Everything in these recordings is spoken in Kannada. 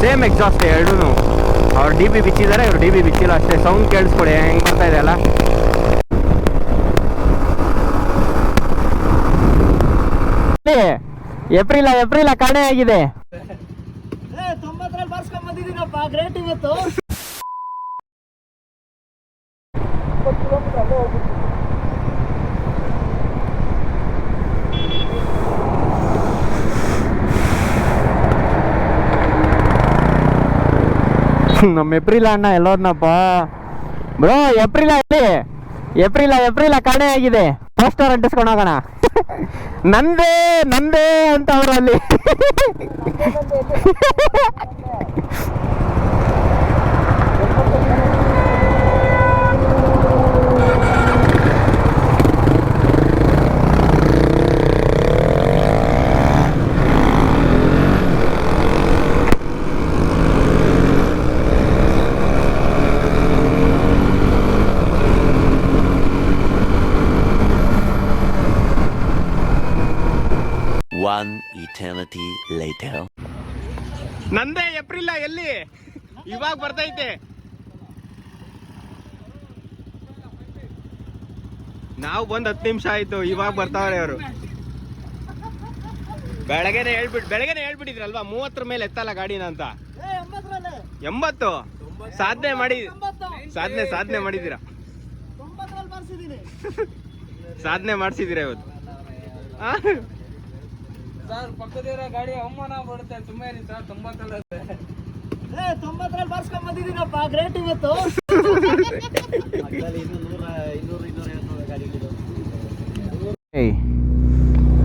ಸೇಮ್ ಎಕ್ಸಾಸ್ಟ್ ಎರಡೂ. ಅವ್ರು ಡಿ ಬಿ ಬಿಚ್ಚಿದ್ದಾರೆ, ಇವ್ರು ಡಿ ಬಿ ಬಿಚ್ಚಿಲ್ಲ ಅಷ್ಟೇ. ಸೌಂಡ್ ಕೇಳಿಸ್ಕೊಡಿ ಹೆಂಗೆ ಬರ್ತಾ ಇದೆ ಅಲ್ಲ. ಏಪ್ರಿಲ ಕಾಣೆ ಆಗಿದೆ. 90ರಲ್ಲಿ ಬಾರ್ಸ್ಕೊಂಡ್ ಬಂದಿದ್ದೀನಪ್ಪ, ಗ್ರೇಟ್ ಇವತ್ತು. ನಮ್ಮ ಏಪ್ರಿಲ ಅಣ್ಣ ಎಲ್ಲೋದ್ನಪ್ಪ ಬ್ರೋ. ಏಪ್ರಿಲ ಕಾಣೆ ಆಗಿದೆ. ಪೋಸ್ಟರ್ ಅಂಟಿಸ್ಕೊಂಡು ಹೋಗೋಣ. ನಂದೇ ಅಂತ ಅವರು ಅಲ್ಲಿ. One eternity later. ನಂದೇ ಏಪ್ರಿಲ ಎಲ್ಲಿ ಇವಾಗ ಬರ್ತೈತೆ. ನಾವು ಬಂದು 10 ನಿಮಿಷ ಆಯ್ತು, ಇವಾಗ ಬರ್ತಾವ್ರೆ ಅವರು. ಬೆಳಗ್ಗೆನೆ ಹೇಳ್ಬಿಟ್ಟಿದ್ರಲ್ವಾ 30 ಮೇಲೆ ಎತ್ತಲ್ಲ ಗಾಡಿನ ಅಂತ. 80 ಸಾಧನೆ ಮಾಡಿದ್ದೀರಾ. ಸಾಧನೆ ಮಾಡಿಸಿದ್ದೀರಾ ಇವತ್ತು. ಸರ್ ಪಕ್ಕದಿರೋ ಗಾಡಿ ಅವಮಾನ ಬರುತ್ತೆ, ಸುಮ್ಮನೆ ಸರ್. 90ರಲ್ಲಿ ಬಾರ್ಸ್ಕೊಂಡ್ ಬಂದಿದ್ದೀನಪ್ಪ, ಗ್ರೇಟ್ ಇವತ್ತು.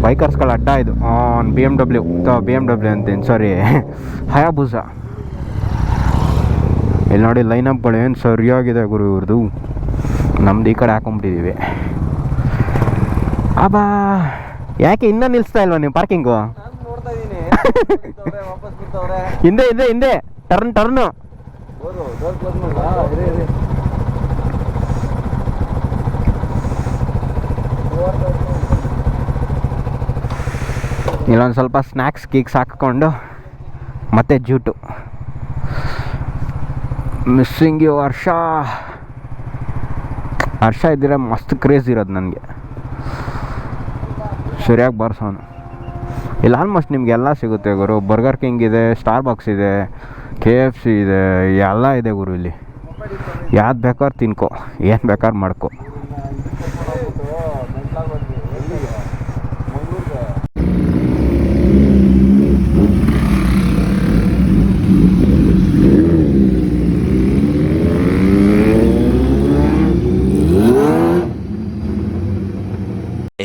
ಬೈಕರ್ಸ್ಗಳ ಅಡ್ಡ ಇದು. ಬಿ ಎಮ್ ಡಬ್ಲ್ಯೂ ಅಂತೀನಿ, ಸಾರಿ, ಹಯಾಬುಸಾ. ಇಲ್ಲಿ ನೋಡಿ ಲೈನಪ್ಗಳು ಏನು ಸರಿಯಾಗಿದೆ ಗುರು ಇವ್ರದ್ದು. ನಮ್ದು ಈ ಕಡೆ ಹಾಕೊಂಡ್ಬಿಟ್ಟಿದ್ದೀವಿ. ಅಬ್ಬಾ, ಯಾಕೆ ಇನ್ನೂ ನಿಲ್ಲಿಸ್ತಾ ಇಲ್ವಾ ನೀವು ಪಾರ್ಕಿಂಗು? ಹಿಂದೆ ಟರ್ನು. ಇಲ್ಲೊಂದು ಸ್ವಲ್ಪ ಸ್ನ್ಯಾಕ್ಸ್ ಗೀಕ್ಸ್ ಹಾಕ್ಕೊಂಡು ಮತ್ತೆ ಜೂಟು. ಮಿಸ್ಸಿಂಗ್ ಯು ಹರ್ಷ ಇದ್ದಿರ ಮಸ್ತ್ ಕ್ರೇಜ್ ಇರೋದು ನನಗೆ. ಸರಿಯಾಗಿ ಬಾರ್ಸೋನು. ಇಲ್ಲಿ ಆಲ್ಮೋಸ್ಟ್ ನಿಮಗೆಲ್ಲ ಸಿಗುತ್ತೆ ಗುರು. ಬರ್ಗರ್ ಕಿಂಗ್ ಇದೆ, ಸ್ಟಾರ್ಬಕ್ಸ್ ಇದೆ, KFC ಇದೆ, ಎಲ್ಲ ಇದೆ ಗುರು ಇಲ್ಲಿ. ಯಾವ್ದು ಬೇಕಾದ್ರೆ ತಿನ್ಕೋ, ಏನು ಬೇಕಾದ್ರೆ ಮಾಡ್ಕೊ.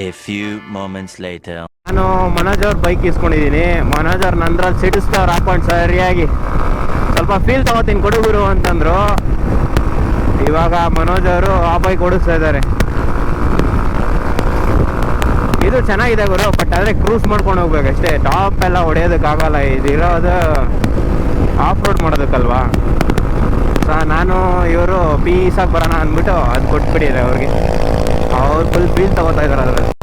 A few moments later. ನಾನು ಮನೋಜ್ ಅವ್ರ ಬೈಕ್ ಇಸ್ಕೊಂಡಿದ್ದೀನಿ. ಮನೋಜ್ ಅವ್ರು ನಂದ್ರಲ್ಲಿ ಸಿಡಿಸ್ತವ್ರು ಹಾಕೊಂಡು ಸರಿಯಾಗಿ. ಸ್ವಲ್ಪ ಫೀಲ್ ತಗೋತೀನಿ ಕೊಡುಗುರು ಅಂತಂದ್ರು. ಇವಾಗ ಮನೋಜ್ ಅವರು ಆ ಬೈಕ್ ಓಡಿಸ್ತಾ ಇದ್ದಾರೆ. ಇದು ಚೆನ್ನಾಗಿದೆ ಗುರು, ಬಟ್ ಆದರೆ ಕ್ರೂಸ್ ಮಾಡ್ಕೊಂಡು ಹೋಗ್ಬೇಕಷ್ಟೇ. ಟಾಪ್ ಎಲ್ಲ ಹೊಡೆಯೋದಕ್ಕಾಗಲ್ಲ. ಇದಿರೋದು ಆಫ್ ರೋಡ್ ಮಾಡೋದಕ್ಕಲ್ವಾ. ನಾನು ಇವರು ಪೀಸಾಗಿ ಬರೋಣ ಅಂದ್ಬಿಟ್ಟು ಅದು ಕೊಟ್ಬಿಟ್ಟಿದ್ದಾರೆ ಅವ್ರಿಗೆ. ಅವ್ರು ಫುಲ್ ಫೀಲ್ ತಗೋತಾ ಇದ್ದಾರೆ ಅದರಲ್ಲಿ.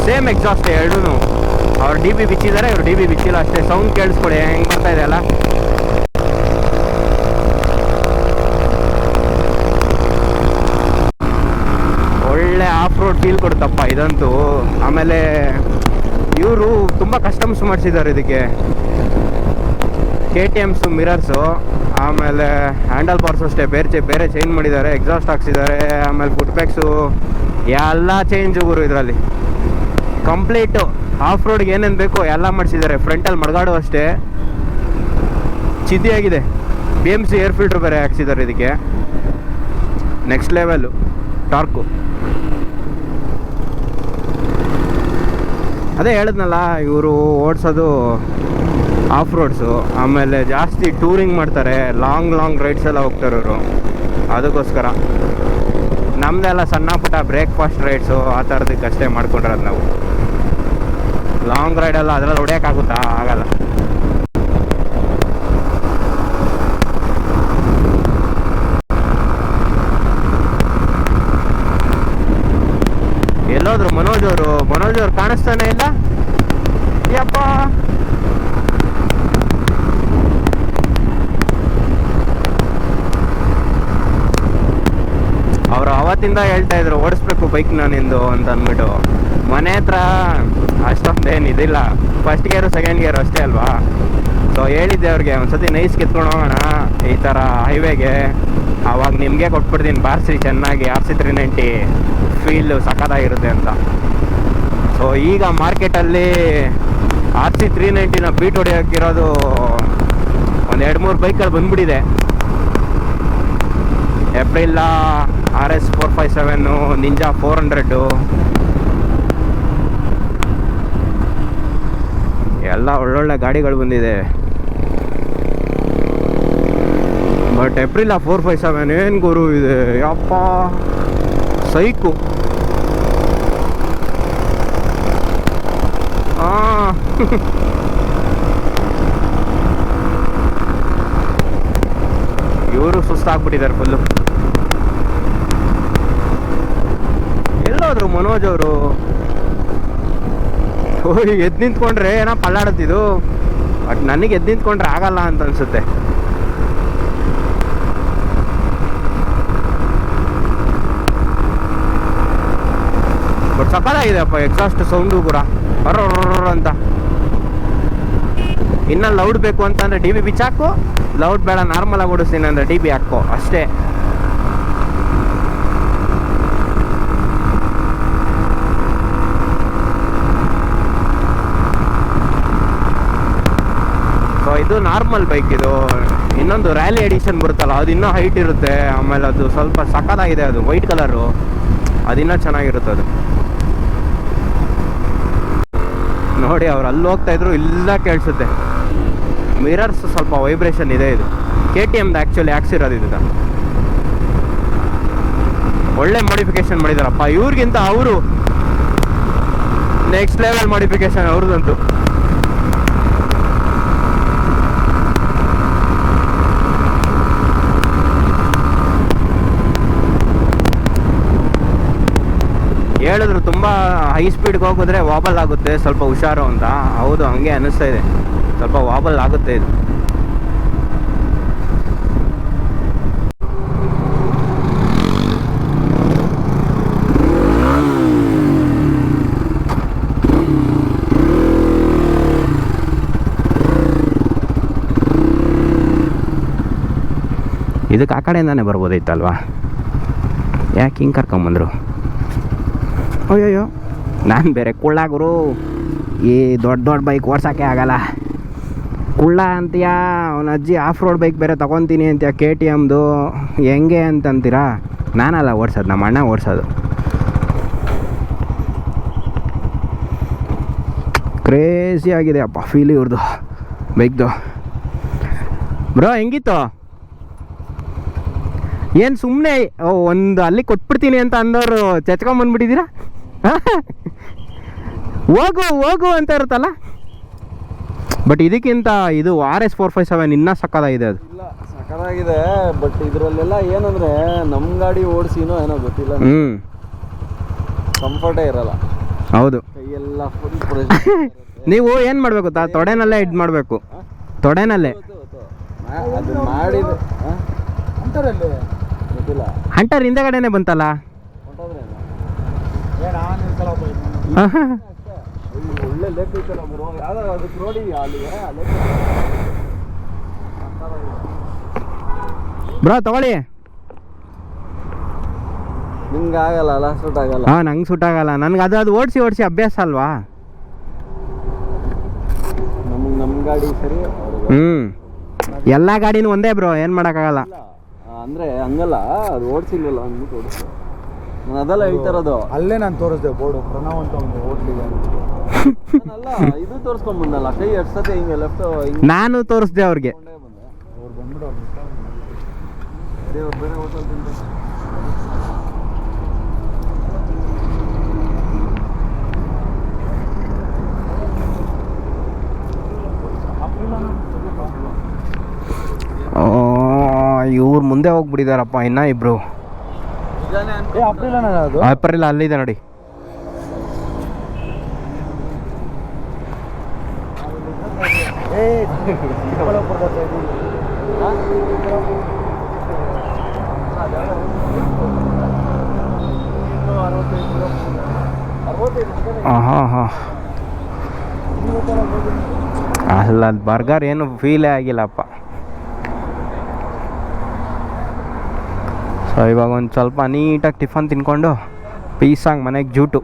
ಸೇಮ್ ಎಕ್ಸಾಸ್ಟ್ ಎರಡೂ. ಅವ್ರು ಡಿ ಬಿ ಬಿಚ್ಚಿದ್ದಾರೆ, ಇವ್ರು ಡಿ ಬಿ ಬಿಚ್ಚಿಲ್ಲ ಅಷ್ಟೇ. ಸೌಂಡ್ ಕೇಳಿಸ್ಕೊಡಿ ಹೆಂಗೆ ಬರ್ತಾ ಇದೆ ಅಲ್ಲ. ಒಳ್ಳೆ ಆಫ್ ರೋಡ್ ಫೀಲ್ ಕೊಡುತ್ತಪ್ಪ ಇದಂತೂ. ಆಮೇಲೆ ಇವರು ತುಂಬ ಕಸ್ಟಮ್ಸ್ ಮಾಡಿಸಿದ್ದಾರೆ ಇದಕ್ಕೆ. KTM's ಮಿರರ್ಸು, ಆಮೇಲೆ ಹ್ಯಾಂಡಲ್ ಬಾರ್ಸ್ ಅಷ್ಟೇ ಬೇರೆ ಚೇಂಜ್ ಮಾಡಿದ್ದಾರೆ. ಎಕ್ಸಾಸ್ಟ್ ಹಾಕ್ಸಿದ್ದಾರೆ, ಆಮೇಲೆ ಫುಟ್ ಬ್ಯಾಗ್ಸು ಎಲ್ಲ ಚೇಂಜು ಗುರು ಇದರಲ್ಲಿ. ಕಂಪ್ಲೀಟು ಆಫ್ ರೋಡ್ಗೆ ಏನೇನು ಬೇಕೋ ಎಲ್ಲ ಮಾಡಿಸಿದ್ದಾರೆ. ಫ್ರಂಟಲ್ಲಿ ಮಡ್ಗಾಡು ಅಷ್ಟೇ ಚಿದ್ದಿಯಾಗಿದೆ. BMC ಏರ್ ಫಿಲ್ಟ್ರ್ ಬೇರೆ ಹಾಕ್ಸಿದ್ದಾರೆ ಇದಕ್ಕೆ. Next level torque. ಅದೇ ಹೇಳಿದ್ನಲ್ಲ, ಇವರು ಓಡಿಸೋದು ಆಫ್ ರೋಡ್ಸು, ಆಮೇಲೆ ಜಾಸ್ತಿ ಟೂರಿಂಗ್ ಮಾಡ್ತಾರೆ. ಲಾಂಗ್ ರೈಡ್ಸ್ ಎಲ್ಲ ಹೋಗ್ತಾರೆ ಇವರು. ಅದಕ್ಕೋಸ್ಕರ ನಮ್ಮದೆಲ್ಲ ಸಣ್ಣ ಪುಟ್ಟ ಬ್ರೇಕ್ಫಾಸ್ಟ್ ರೈಡ್ಸು ಆ ಥರದಕ್ಕೆ ಅಷ್ಟೇ ಮಾಡ್ಕೊಂಡಿರೋದು ನಾವು. ಲಾಂಗ್ ರೈಡೆಲ್ಲ ಅದರಲ್ಲಿ ಹೊಡೆಯೋಕ್ಕಾಗುತ್ತಾ? ಆಗಲ್ಲ. ಎಲ್ಲೋದ್ರು ಮನೋಜ್ ಅವರು ಕಾಣಿಸ್ತಾನೆ ಇಲ್ಲ. ಯಪ್ಪ ಅವತ್ತಿಂದ ಹೇಳ್ತಾ ಇದ್ರು ಓಡಿಸ್ಬೇಕು ಬೈಕ್ನ ನಿಂದು ಅಂತ ಅಂದ್ಬಿಟ್ಟು. ಮನೆ ಹತ್ರ ಅಷ್ಟೊಂದೇನು ಇದಿಲ್ಲ, ಫಸ್ಟ್ ಗೇರು ಸೆಕೆಂಡ್ ಗೇರು ಅಷ್ಟೇ ಅಲ್ವಾ. ಸೊ ಹೇಳಿದ್ದೆ ಅವ್ರಿಗೆ ಒಂದ್ಸತಿ ನೈಸ್ ಕಿತ್ಕೊಂಡು ಹೋಗೋಣ ಈ ಥರ ಹೈವೇಗೆ, ಆವಾಗ ನಿಮಗೆ ಕೊಟ್ಬಿಡ್ತೀನಿ ಬಾರಿಸಿ ಚೆನ್ನಾಗಿ RC 390 ಫೀಲು ಸಖತ್ತಾಗಿರುತ್ತೆ ಅಂತ. ಸೊ ಈಗ ಮಾರ್ಕೆಟಲ್ಲಿ RC 390ನ ಬೀಟ್ ಹೊಡೆಯೋಕ್ಕಿರೋದು ಒಂದು 2-3 ಬೈಕಲ್ಲಿ ಬಂದ್ಬಿಟ್ಟಿದೆ. ಏಪ್ರಿಲ್ಲ, RS 457, ನಿಂಜಾ 400 ಎಲ್ಲ ಒಳ್ಳೊಳ್ಳೆ ಗಾಡಿಗಳು ಬಂದಿದೆ. ಬಟ್ ಏಪ್ರಿಲ್ಲ 457 ಏನು ಗುರು ಇದೆ ಯಪ್ಪ, ಸೈಕು. ಇವರು ಸುಸ್ತಾಗ್ಬಿಟ್ಟಿದ್ದಾರೆ ಫುಲ್ಲು. ಎಲ್ಲೋದ್ರು ಮನೋಜ್ ಅವರು? ಎದ್ದು ನಿಂತ್ಕೊಂಡ್ರೆ ಏನೋ ಪಲ್ಲಾಡುತ್ತಿದ್ದು, ಬಟ್ ನನಗೆ ಎದ್ದು ನಿಂತ್ಕೊಂಡ್ರೆ ಆಗಲ್ಲ ಅಂತ ಅನ್ಸುತ್ತೆ. ಬಟ್ ಸಕ್ಕತ್ತಾಗಿದೆಯಪ್ಪ ಎಕ್ಸಾಸ್ಟ್ ಸೌಂಡು ಕೂಡ ಅಂತ. ಇನ್ನು ಲೌಡ್ ಬೇಕು ಅಂತಂದರೆ DB ಬಿಚ್ಚಾಕು, ಲೌಡ್ ಬೇಡ ನಾರ್ಮಲಾಗಿ ಓಡಿಸ್ತೀನಿ ಅಂದರೆ DB ಹಾಕೋ ಅಷ್ಟೇ. ಸೊ ಇದು ನಾರ್ಮಲ್ ಬೈಕ್. ಇದು ಇನ್ನೊಂದು ರ್ಯಾಲಿ ಎಡಿಷನ್ ಬರುತ್ತಲ್ಲ, ಅದು ಇನ್ನೂ ಹೈಟ್ ಇರುತ್ತೆ. ಆಮೇಲೆ ಅದು ಸ್ವಲ್ಪ ಸಕ್ಕತ್ತಾಗಿದೆ, ಅದು ವೈಟ್ ಕಲರು, ಅದಿನ್ನೂ ಚೆನ್ನಾಗಿರುತ್ತೆ ಅದು. ನೋಡಿ ಅವ್ರು ಅಲ್ಲಿ ಹೋಗ್ತಾ ಇದ್ರು, ಇಲ್ಲ ಕೇಳಿಸುತ್ತೆ. ಮಿರರ್ಸ್ ಸ್ವಲ್ಪ ವೈಬ್ರೇಷನ್ ಇದೆ. ಇದು KTMದು ಆ್ಯಕ್ಚುಲಿ ಹಾಕ್ಸಿರೋದು ಇದು. ಒಳ್ಳೆ ಮಾಡಿಫಿಕೇಶನ್ ಮಾಡಿದಾರಪ್ಪ ಇವ್ರಿಗಿಂತ. ಅವರು ನೆಕ್ಸ್ಟ್ ಲೆವೆಲ್ ಮಾಡಿಫಿಕೇಶನ್ ಅವ್ರದ್ದಂತೂ. ಹೇಳಿದ್ರು ತುಂಬ ಹೈ ಸ್ಪೀಡ್ಗೆ ಹೋಗಿದ್ರೆ ವಾಬಲ್ ಆಗುತ್ತೆ, ಸ್ವಲ್ಪ ಹುಷಾರು ಅಂತ. ಹೌದು, ಹಂಗೆ ಅನ್ನಿಸ್ತಾ ಇದೆ, ಸ್ವಲ್ಪ ವಾಬಲ್ ಆಗುತ್ತೆ ಇದು. ಇದಕ್ಕೆ ಆ ಕಡೆಯಿಂದಾನೆ ಬರ್ಬೋದೈತಲ್ವಾ, ಯಾಕೆ ಹಿಂಗೆ ಕರ್ಕೊಂಬಂದರು? ಅಯ್ಯೋಯ್ಯೋ, ನಾನು ಬೇರೆ ಕುಳ್ಳ ಗುರು, ಈ ದೊಡ್ಡ ಬೈಕ್ ಓಡ್ಸೋಕ್ಕೆ ಆಗಲ್ಲ. ಕುಳ್ಳ ಅಂತೀಯಾ, ಅವನ ಅಜ್ಜಿ ಆಫ್ ರೋಡ್ ಬೈಕ್ ಬೇರೆ ತೊಗೊತೀನಿ ಅಂತೀಯ KTMದು, ಹೆಂಗೆ ಅಂತಂತೀರಾ? ನಾನಲ್ಲ ಓಡಿಸೋದು, ನಮ್ಮ ಅಣ್ಣ ಓಡಿಸೋದು. ಕ್ರೇಜಿ ಆಗಿದೆ ಅಪ್ಪ ಫೀಲ್ ಇವ್ರದ್ದು ಬೈಕ್ದು. ಬ್ರೋ ಹೆಂಗಿತ್ತು? ಏನು ಸುಮ್ಮನೆ ಒಂದು ಅಲ್ಲಿ ಕೊಟ್ಬಿಡ್ತೀನಿ ಅಂತ ಅಂದವರು ಚಚ್ಕೊಂಬಂದ್ಬಿಟ್ಟಿದ್ದೀರಾ? ಹೋಗು ಅಂತ ಇರುತ್ತಲ್ಲ. ಬಟ್ ಇದಕ್ಕಿಂತ ಇದು RS 457 ಇನ್ನೂ ಸಕ್ಕತ್ತಾಗಿದೆ. ಅದು ಇಲ್ಲ ಸಕ್ಕತ್ತಾಗಿದೆ, ಬಟ್ ಇದರಲ್ಲೆಲ್ಲ ಏನಂದ್ರೆ ನಮ್ಮ ಗಾಡಿ ಓಡಿಸಿನೋ ಏನೋ ಗೊತ್ತಿಲ್ಲ, ಕಂಫರ್ಟೇ ಇರಲ್ಲ. ಹೌದು, ಕೈಯೆಲ್ಲ ಫುಲ್ ಪ್ರೆಷರ್. ನೀವು ಏನು ಮಾಡಬೇಕು ತಾ, ತೊಡೆನಲ್ಲೇ ಇದು ಮಾಡಬೇಕು, ತೊಡೆನಲ್ಲೇ. ಅದು ಮಾಡಿದ ಅಂತರಲ್ಲಿ ಗೊತ್ತಿಲ್ಲ, ಹಂಟರ್ ಹಿಂದೆಗಡೆನೆ ಬಂತಲ್ಲ. ಒಳ್ಳೆ ಲೆಕ್ ಐತಲ್ಲ ಬ್ರೋ, ಯಾವ್ದು ಅದಕ್ಕೆ ನೋಡಿದ್ಯಾ ಅಲ್ಲಿಗೆ? ಬ್ರೋ ತಗೊಳ್ಳಿ. ನಿಮ್ಗೆ ಆಗಲ್ಲ ಅಲ್ಲ, ಸೂಟ್ ಆಗಲ್ಲ. ಹಾಂ, ನಂಗೆ ಸೂಟ್ ಆಗಲ್ಲ. ನನಗೆ ಅದು ಓಡಿಸಿ ಅಭ್ಯಾಸ ಅಲ್ವಾ. ನಮ್ಮ ಗಾಡಿ ಸರಿ. ಎಲ್ಲ ಗಾಡಿನೂ ಒಂದೇ ಬ್ರೋ, ಏನು ಮಾಡೋಕ್ಕಾಗಲ್ಲ. ಅಂದರೆ ಹಂಗಲ್ಲ, ಅದು ಓಡಿಸಿಲ್ವಲ್ಲ ಅಂದ್ಬಿಟ್ಟು ಓಡಿಸ್ತು. ನಾನು ಅದೆಲ್ಲ ಹೇಳ್ತಾ ಇರೋದು. ಅಲ್ಲೇ ನಾನು ತೋರಿಸ್ದೆ ಬೋರ್ಡು, ಪ್ರಣವ್ ಅಂತ ಒಂದು ಹೋಟ್ಲಿಗೆ. ಅಲ್ಲ, ಇದು ತೋರಿಸ್ಕೊಂಡ್ ಬಂದಲ್ಲ, ಕೈ ಎಷ್ಟು ಸತಿ ಹಿಂಗೆ ಲೆಫ್ಟ್ ನಾನು ತೋರಿಸ್ದೆ ಅವ್ರಿಗೆ. ಅವ್ರು ಬಂದ್ಬಿಟ್ಟು ಬೇರೆ ಹೋಟೆಲ್ ತಿಂತ. ಇವ್ರು ಮುಂದೆ ಹೋಗ್ಬಿಟ್ಟಿದಾರಪ್ಪ ಇನ್ನ ಇಬ್ರು. ಏಪ್ರಿಲ್ ಅಲ್ಲಿದೆ ನೋಡಿ. ಹಾಂ ಹಾಂ ಅಲ್ಲ ಅದು ಬರ್ಗರ್ ಏನು ಫೀಲೇ ಆಗಿಲ್ಲಪ್ಪ. ಸೊ ಇವಾಗ ಒಂದು ಸ್ವಲ್ಪ ನೀಟಾಗಿ ಟಿಫನ್ ತಿನ್ಕೊಂಡು ಪೀಸಾಗಿ ಮನೆಗೆ ಜೂಟು.